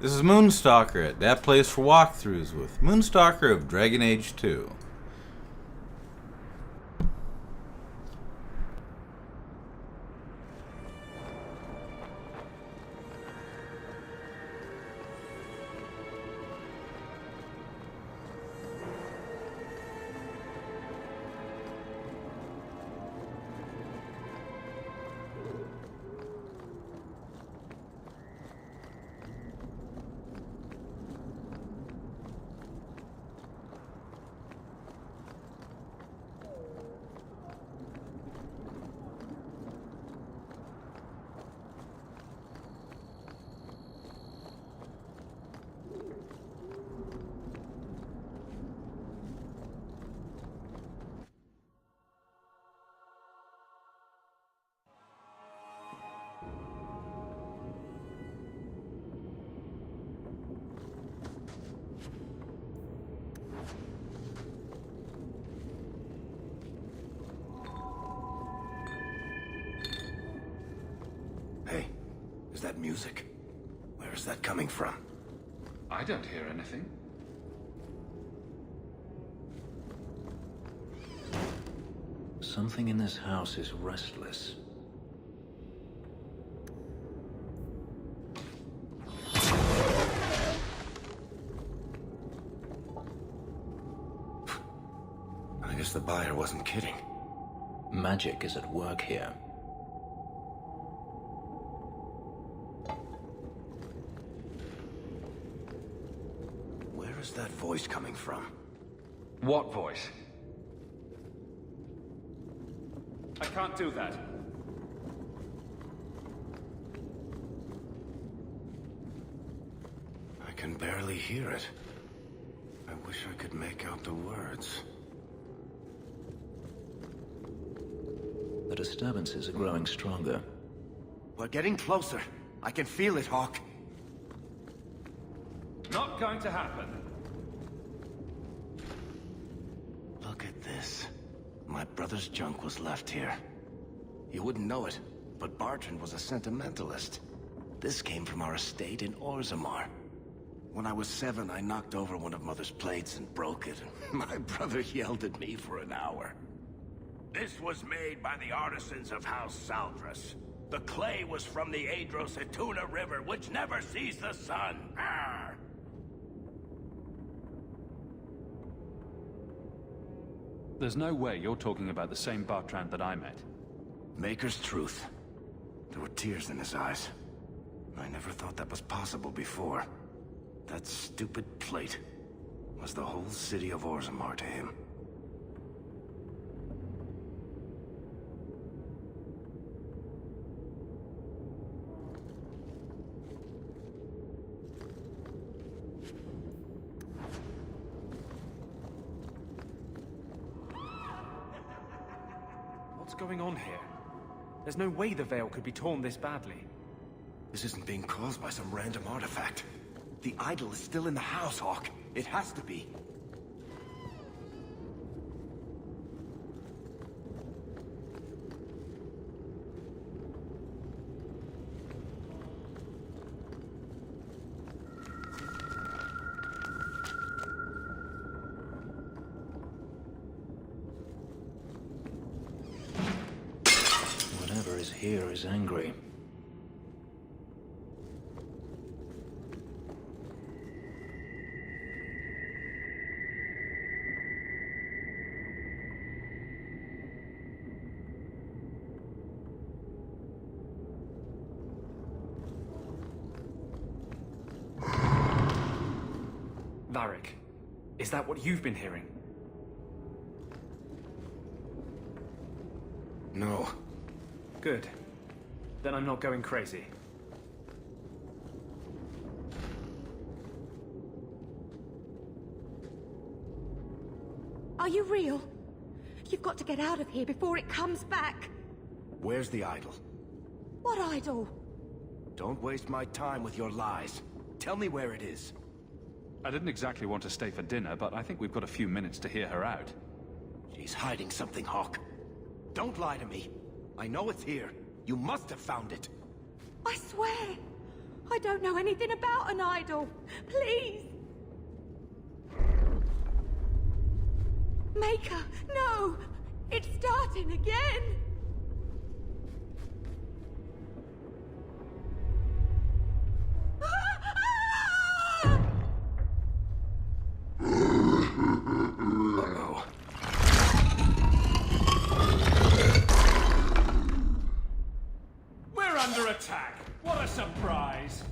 This is Moonstalker at that place for walkthroughs with Moonstalker of Dragon Age 2. Hey, is that music? Where is that coming from? I don't hear anything. Something in this house is restless. I guess the buyer wasn't kidding. Magic is at work here. Where is that voice coming from? What voice? I can't do that. I can barely hear it. I wish I could make out the words. The disturbances are growing stronger. We're getting closer. I can feel it, Hawk. Not going to happen. Look at this. My brother's junk was left here. You wouldn't know it, but Bartrand was a sentimentalist. This came from our estate in Orzammar. When I was 7, I knocked over one of Mother's plates and broke it. My brother yelled at me for an hour. This was made by the artisans of House Saldras. The clay was from the Adros-Etuna River, which never sees the sun. Arr! There's no way you're talking about the same Bartrand that I met. Maker's truth. There were tears in his eyes. I never thought that was possible before. That stupid plate was the whole city of Orzammar to him. What's going on here? There's no way the veil could be torn this badly. This isn't being caused by some random artifact. The idol is still in the house, Hawk. It has to be. Whatever is here is angry. Varric, is that what you've been hearing? No. Good. Then I'm not going crazy. Are you real? You've got to get out of here before it comes back. Where's the idol? What idol? Don't waste my time with your lies. Tell me where it is. I didn't exactly want to stay for dinner, but I think we've got a few minutes to hear her out. She's hiding something, Hawk. Don't lie to me. I know it's here. You must have found it. I swear. I don't know anything about an idol. Please. Maker, no! It's starting again! Uh-oh. We're under attack! What a surprise!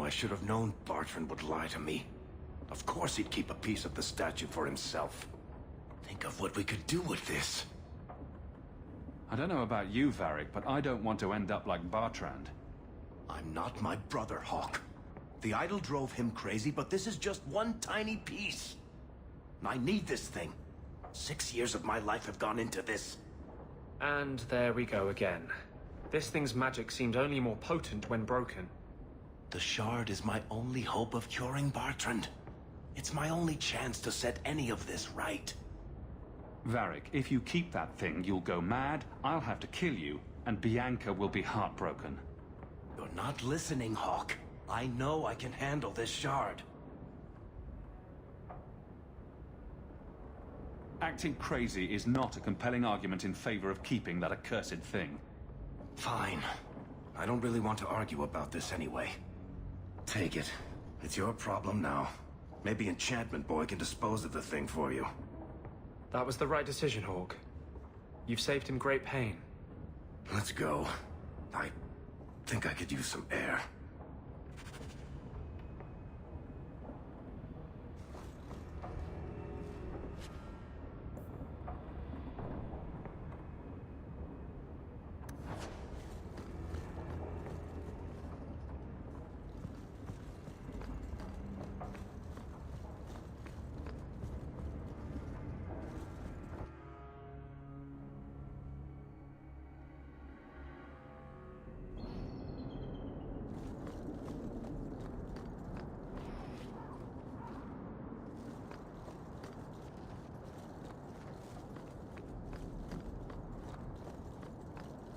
I should have known Bartrand would lie to me. Of course he'd keep a piece of the statue for himself. Think of what we could do with this. I don't know about you, Varric, but I don't want to end up like Bartrand. I'm not my brother, Hawk. The idol drove him crazy, but this is just one tiny piece. I need this thing. 6 years of my life have gone into this. And there we go again. This thing's magic seemed only more potent when broken. The shard is my only hope of curing Bartrand. It's my only chance to set any of this right. Varric, if you keep that thing, you'll go mad, I'll have to kill you, and Bianca will be heartbroken. You're not listening, Hawk. I know I can handle this shard. Acting crazy is not a compelling argument in favor of keeping that accursed thing. Fine. I don't really want to argue about this anyway. Take it. It's your problem now. Maybe Enchantment Boy can dispose of the thing for you. That was the right decision, Hawk. You've saved him great pain. Let's go. I think I could use some air.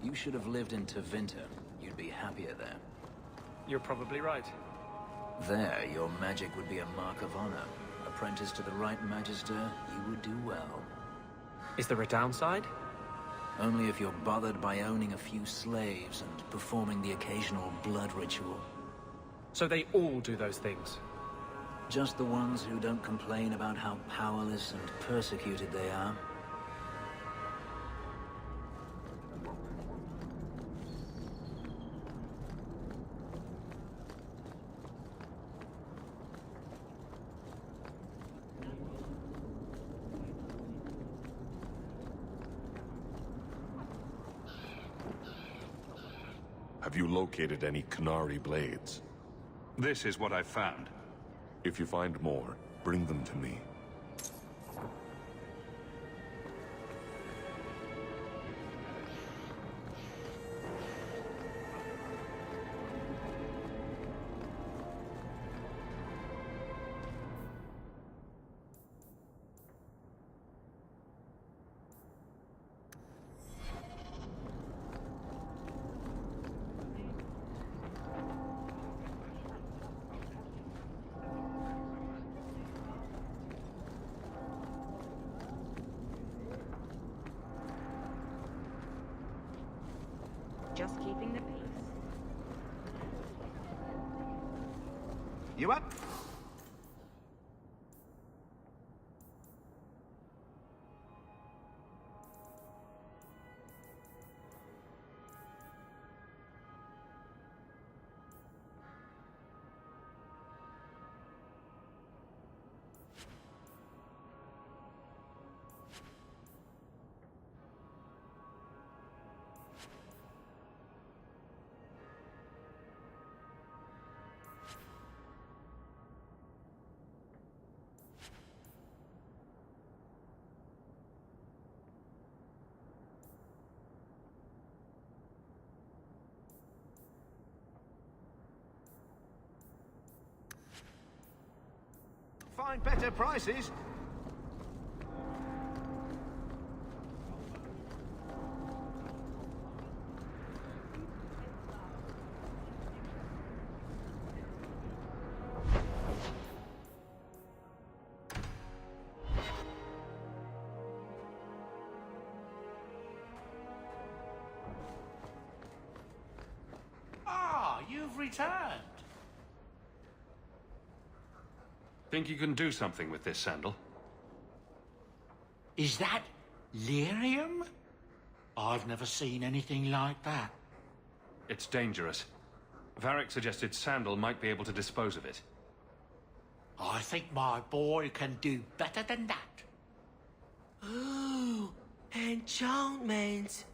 You should have lived in Tevinter. You'd be happier there. You're probably right. There, your magic would be a mark of honor. Apprentice to the right magister, you would do well. Is there a downside? Only if you're bothered by owning a few slaves and performing the occasional blood ritual. So they all do those things? Just the ones who don't complain about how powerless and persecuted they are. Have you located any Canary blades? This is what I've found. If you find more, bring them to me. Just keeping the peace. You up? Find better prices. Ah, you've returned. Think you can do something with this sandal? Is that lyrium? I've never seen anything like that. It's dangerous. Varric suggested Sandal might be able to dispose of it. I think my boy can do better than that. Ooh, enchantments.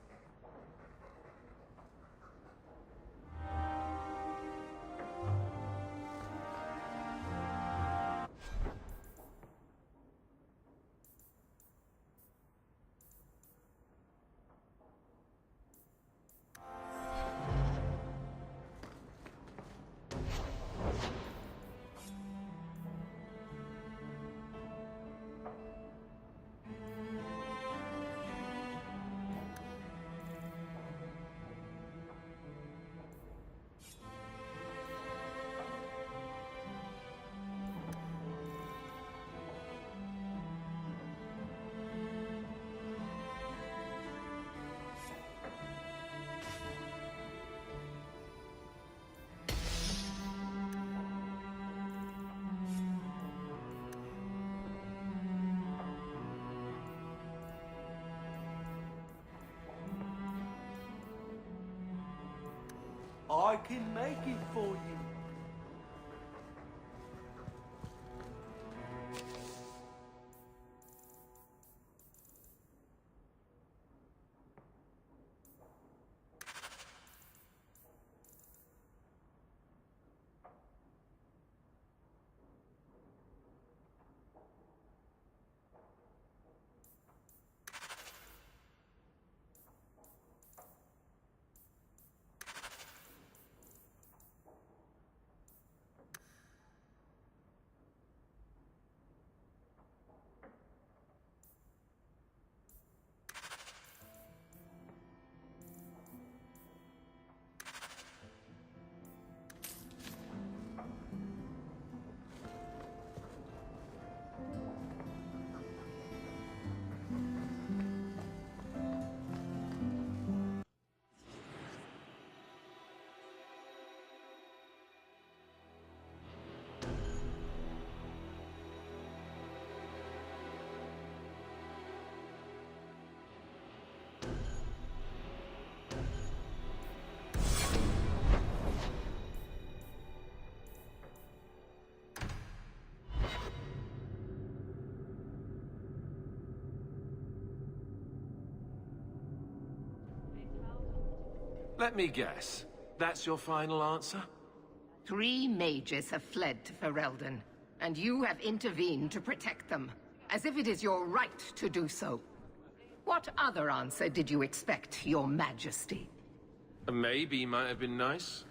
I can make it for you. Let me guess. That's your final answer? 3 mages have fled to Ferelden, and you have intervened to protect them, as if it is your right to do so. What other answer did you expect, your majesty? A maybe might have been nice.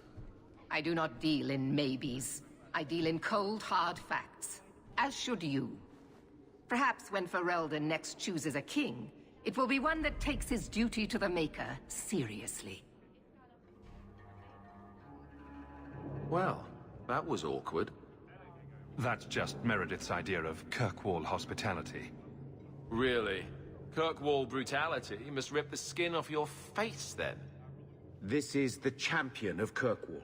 I do not deal in maybes. I deal in cold, hard facts. As should you. Perhaps when Ferelden next chooses a king, it will be one that takes his duty to the Maker seriously. Well, that was awkward. That's just Meredith's idea of Kirkwall hospitality. Really? Kirkwall brutality must rip the skin off your face, then. This is the champion of Kirkwall.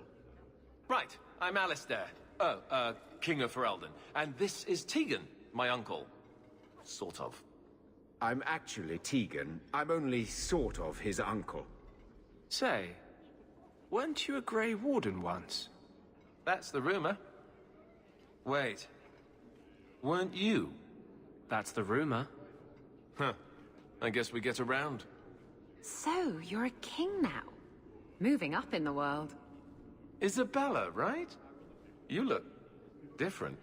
Right, I'm Alistair. King of Ferelden. And this is Tegan, my uncle. Sort of. I'm actually Tegan. I'm only sort of his uncle. Say, weren't you a Grey Warden once? That's the rumor. Wait. Weren't you? That's the rumor. Huh. I guess we get around. So, you're a king now. Moving up in the world. Isabella, right? You look different.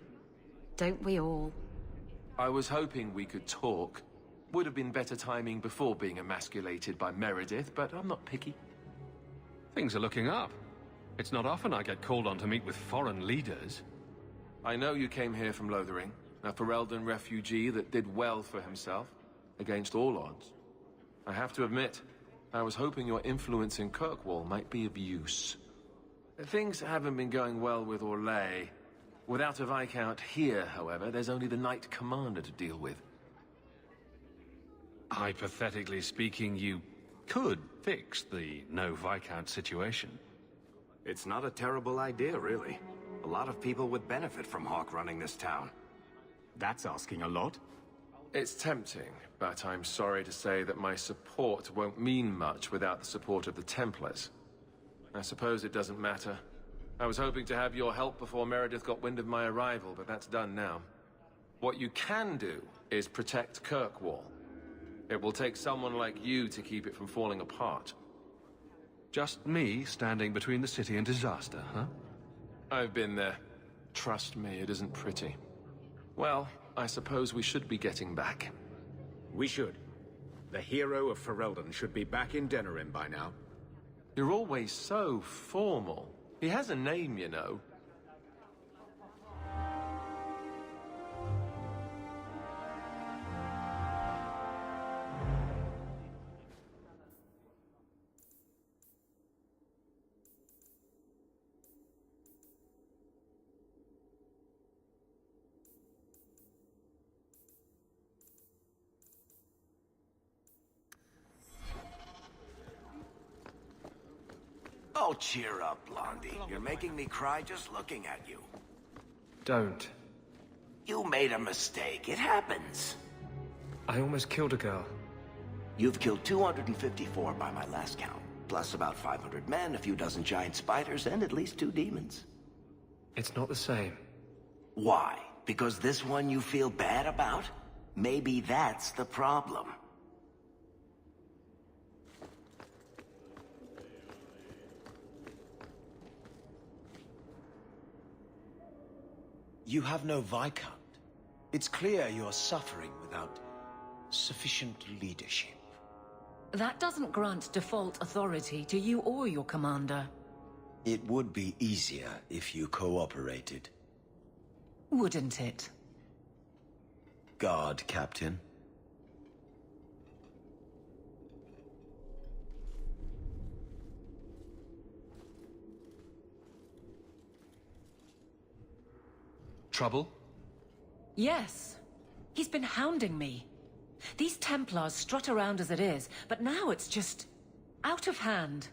Don't we all? I was hoping we could talk. Would have been better timing before being emasculated by Meredith, but I'm not picky. Things are looking up. It's not often I get called on to meet with foreign leaders. I know you came here from Lothering, a Ferelden refugee that did well for himself, against all odds. I have to admit, I was hoping your influence in Kirkwall might be of use. Things haven't been going well with Orlais. Without a Viscount here, however, there's only the Knight Commander to deal with. Hypothetically speaking, you could fix the no Viscount situation. It's not a terrible idea, really. A lot of people would benefit from Hawk running this town. That's asking a lot. It's tempting, but I'm sorry to say that my support won't mean much without the support of the Templars. I suppose it doesn't matter. I was hoping to have your help before Meredith got wind of my arrival, but that's done now. What you can do is protect Kirkwall. It will take someone like you to keep it from falling apart. Just me standing between the city and disaster, huh? I've been there. Trust me, it isn't pretty. Well, I suppose we should be getting back. We should. The hero of Ferelden should be back in Denerim by now. You're always so formal. He has a name, you know. Oh, cheer up, Blondie. You're making me cry just looking at you. Don't. You made a mistake. It happens. I almost killed a girl. You've killed 254 by my last count. Plus about 500 men, a few dozen giant spiders, and at least 2 demons. It's not the same. Why? Because this one you feel bad about? Maybe that's the problem. You have no Viscount. It's clear you're suffering without sufficient leadership. That doesn't grant default authority to you or your commander. It would be easier if you cooperated. Wouldn't it? Guard, Captain. Trouble? Yes. He's been hounding me. These Templars strut around as it is, but now it's just out of hand.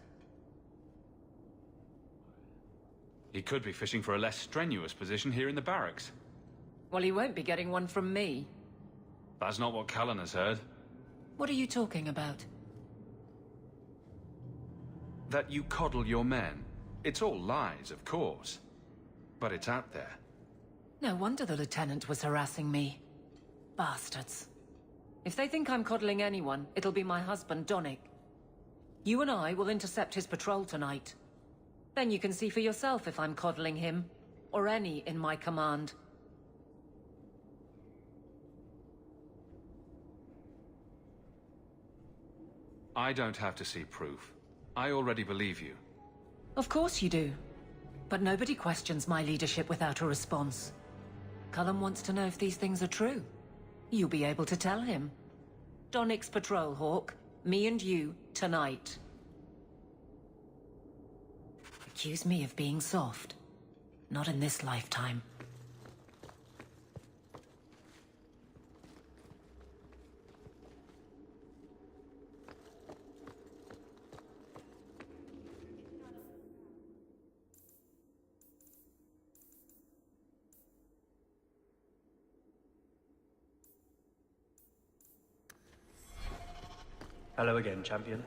He could be fishing for a less strenuous position here in the barracks. Well, he won't be getting one from me. That's not what Callan has heard. What are you talking about? That you coddle your men. It's all lies, of course. But it's out there. No wonder the Lieutenant was harassing me. Bastards. If they think I'm coddling anyone, it'll be my husband, Donnic. You and I will intercept his patrol tonight. Then you can see for yourself if I'm coddling him, or any in my command. I don't have to see proof. I already believe you. Of course you do. But nobody questions my leadership without a response. Cullen wants to know if these things are true. You'll be able to tell him. Donnic's patrol, Hawk. Me and you, tonight. Accuse me of being soft. Not in this lifetime. Hello again, champion.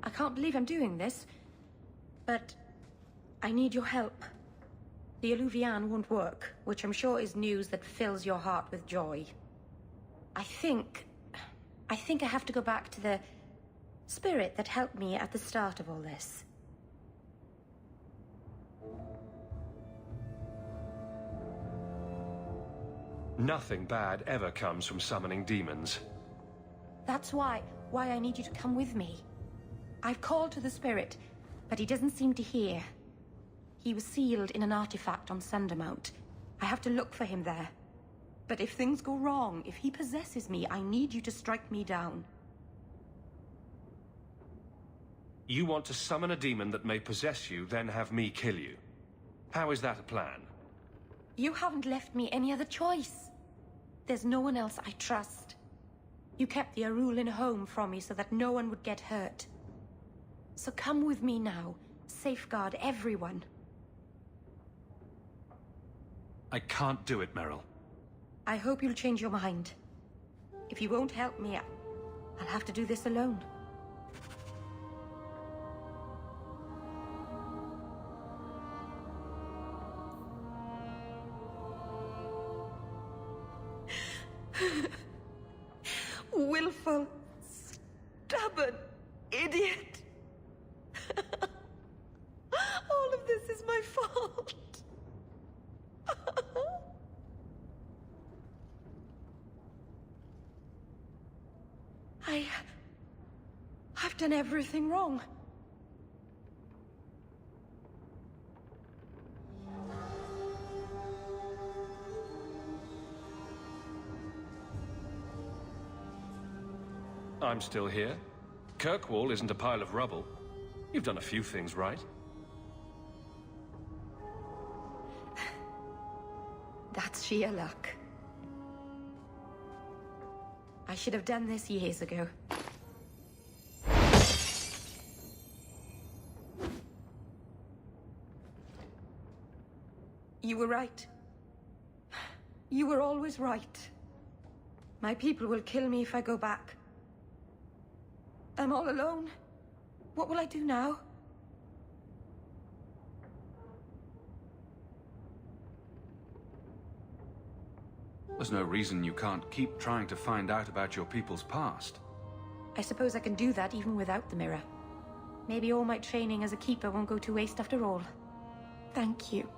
I can't believe I'm doing this, but I need your help. The Alluvian won't work, which I'm sure is news that fills your heart with joy. I think I have to go back to the spirit that helped me at the start of all this. Nothing bad ever comes from summoning demons. That's why I need you to come with me. I've called to the spirit, but he doesn't seem to hear. He was sealed in an artifact on Sundermount. I have to look for him there. But if things go wrong, if he possesses me, I need you to strike me down. You want to summon a demon that may possess you, then have me kill you. How is that a plan? You haven't left me any other choice. There's no one else I trust. You kept the Arulin home from me so that no one would get hurt. So come with me now. Safeguard everyone. I can't do it, Meryl. I hope you'll change your mind. If you won't help me, I'll have to do this alone. Willful, stubborn, idiot. All of this is my fault. I've done everything wrong. I'm still here. Kirkwall isn't a pile of rubble. You've done a few things right. That's sheer luck. I should have done this years ago. You were right. You were always right. My people will kill me if I go back. I'm all alone. What will I do now? There's no reason you can't keep trying to find out about your people's past. I suppose I can do that even without the mirror. Maybe all my training as a keeper won't go to waste after all. Thank you.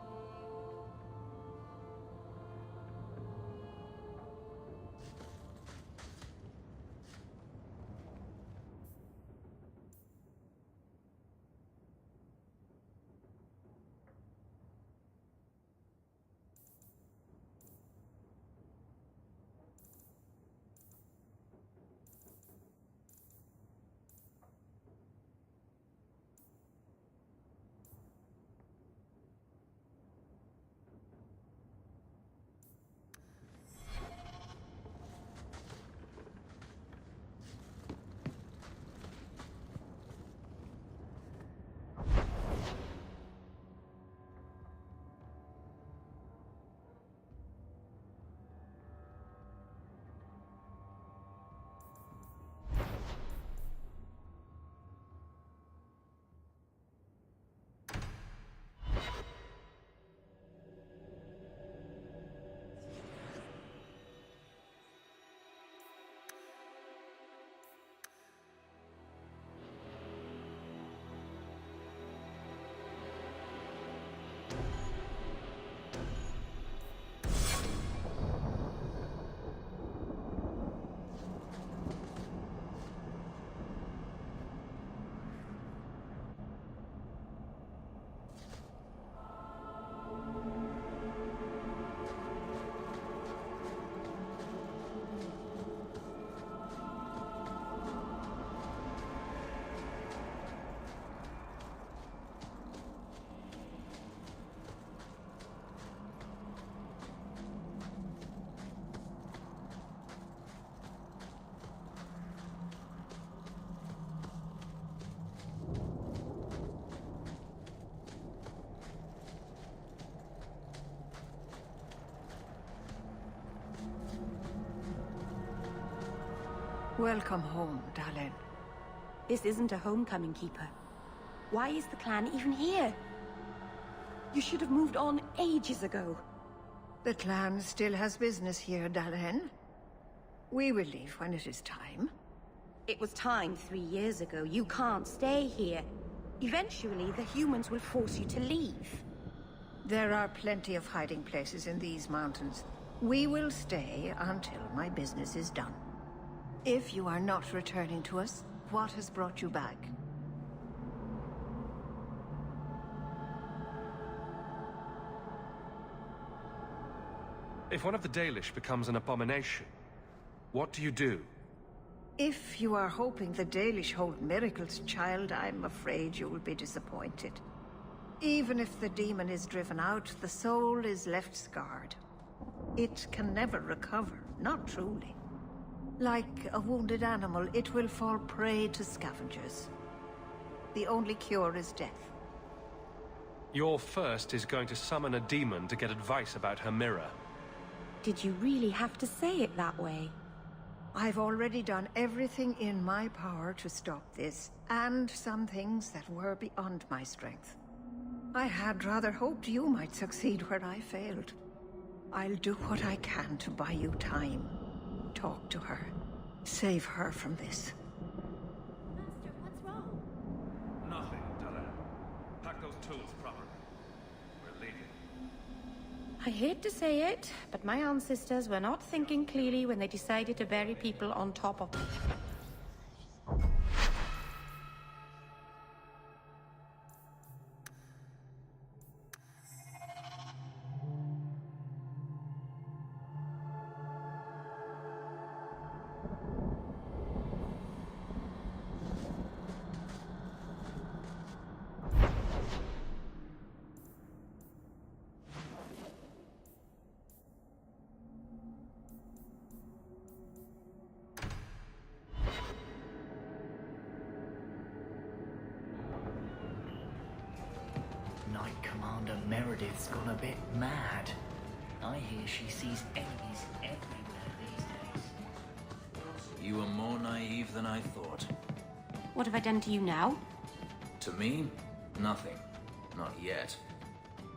Welcome home, darling. This isn't a homecoming, Keeper. Why is the clan even here? You should have moved on ages ago. The clan still has business here, darling. We will leave when it is time. It was time 3 years ago. You can't stay here. Eventually, the humans will force you to leave. There are plenty of hiding places in these mountains. We will stay until my business is done. If you are not returning to us, what has brought you back? If one of the Dalish becomes an abomination, what do you do? If you are hoping the Dalish hold miracles, child, I'm afraid you will be disappointed. Even if the demon is driven out, the soul is left scarred. It can never recover, not truly. Like a wounded animal, it will fall prey to scavengers. The only cure is death. Your first is going to summon a demon to get advice about her mirror. Did you really have to say it that way? I've already done everything in my power to stop this, and some things that were beyond my strength. I had rather hoped you might succeed where I failed. I'll do what I can to buy you time. Talk to her. Save her from this. Master, what's wrong? Nothing, Dara. Pack those tools properly. We're leaving. I hate to say it, but my ancestors were not thinking clearly when they decided to bury people on top of... Knight Commander Meredith's gone a bit mad. I hear she sees enemies everywhere these days. You were more naive than I thought. What have I done to you now? To me, nothing. Not yet.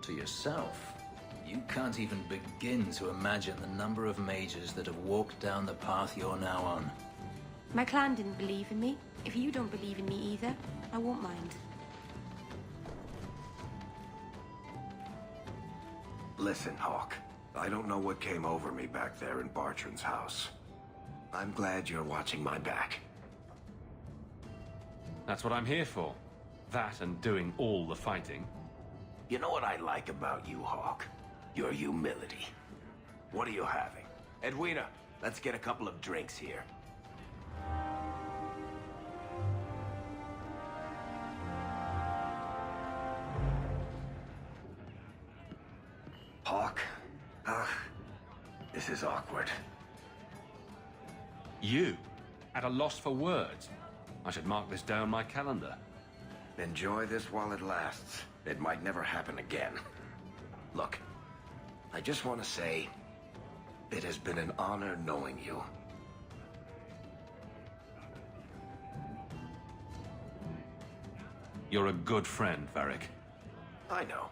To yourself, you can't even begin to imagine the number of mages that have walked down the path you're now on. My clan didn't believe in me. If you don't believe in me either, I won't mind. Listen, Hawk. I don't know what came over me back there in Bartran's house. I'm glad you're watching my back. That's what I'm here for. That and doing all the fighting. You know what I like about you, Hawk? Your humility. What are you having? Edwina, let's get a couple of drinks here. Hawk? This is awkward. You? At a loss for words? I should mark this down my calendar. Enjoy this while it lasts. It might never happen again. Look, I just want to say, it has been an honor knowing you. You're a good friend, Varric. I know.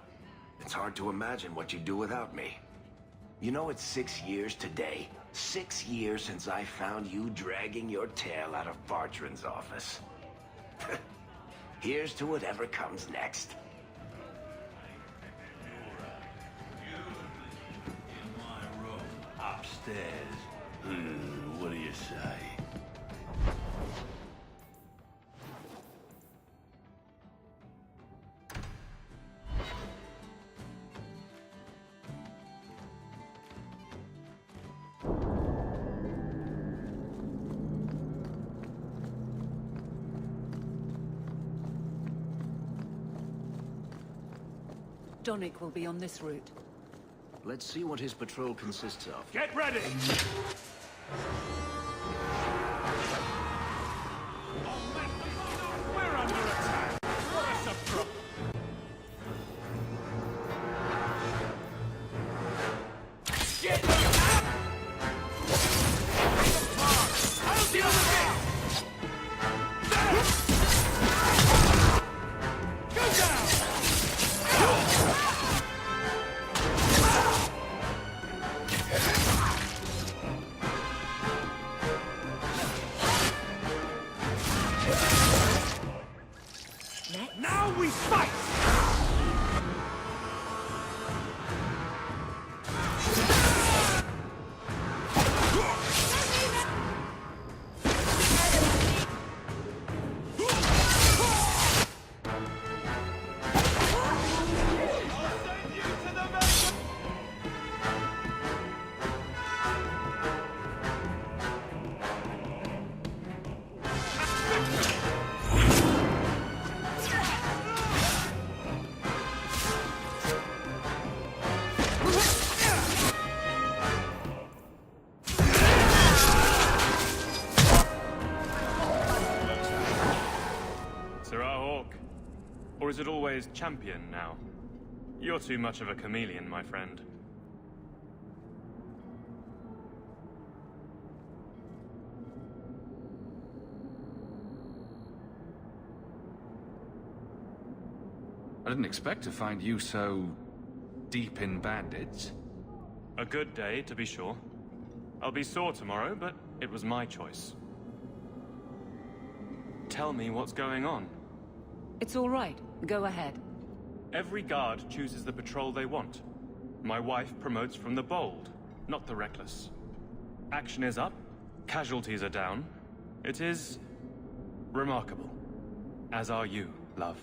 It's hard to imagine what you'd do without me. You know, it's 6 years today. 6 years since I found you dragging your tail out of Bartran's office. Here's to whatever comes next. In my room, upstairs. What do you say? Donick will be on this route. Let's see what his patrol consists of. Get ready! We're under attack! What a surprise! Get up! I'll deal with it! Go down! Now we fight! Or is it always champion now? You're too much of a chameleon, my friend. I didn't expect to find you so deep in bandits. A good day, to be sure. I'll be sore tomorrow, but it was my choice. Tell me what's going on. It's all right. Go ahead. Every guard chooses the patrol they want. My wife promotes from the bold, not the reckless. Action is up, casualties are down. It is remarkable. As are you, love.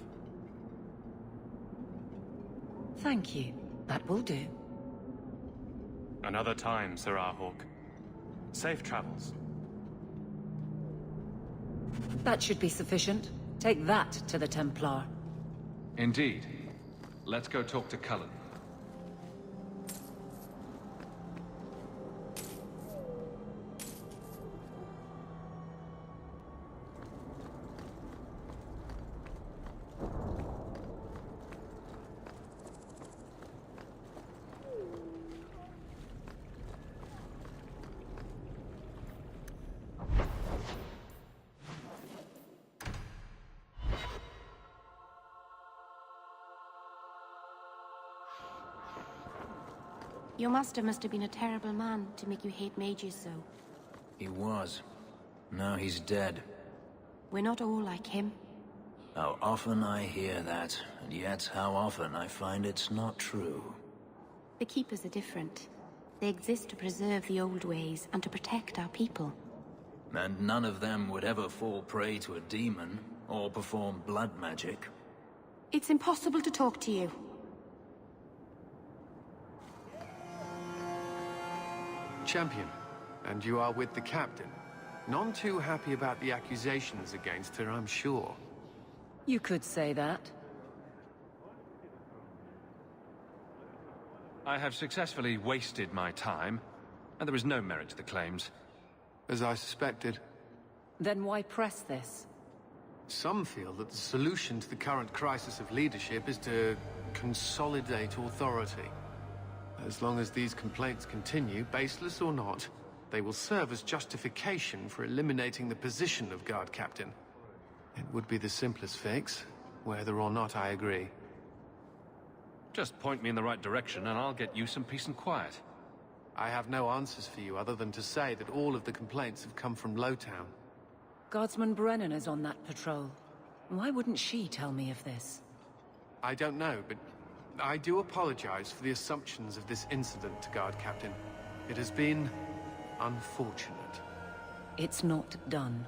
Thank you. That will do. Another time, Sir Hawk. Safe travels. That should be sufficient. Take that to the Templar. Indeed. Let's go talk to Cullen. Your master must have been a terrible man to make you hate mages so. He was. Now he's dead. We're not all like him. How often I hear that, and yet how often I find it's not true. The Keepers are different. They exist to preserve the old ways and to protect our people. And none of them would ever fall prey to a demon, or perform blood magic. It's impossible to talk to you. Champion, and you are with the captain. None too happy about the accusations against her, I'm sure. You could say that. I have successfully wasted my time, and there is no merit to the claims. As I suspected. Then why press this? Some feel that the solution to the current crisis of leadership is to consolidate authority. As long as these complaints continue, baseless or not, they will serve as justification for eliminating the position of guard captain. It would be the simplest fix, whether or not I agree. Just point me in the right direction and I'll get you some peace and quiet. I have no answers for you other than to say that all of the complaints have come from Lowtown. Guardsman Brennan is on that patrol. Why wouldn't she tell me of this? I don't know, but I do apologize for the assumptions of this incident, Guard Captain. It has been unfortunate. It's not done.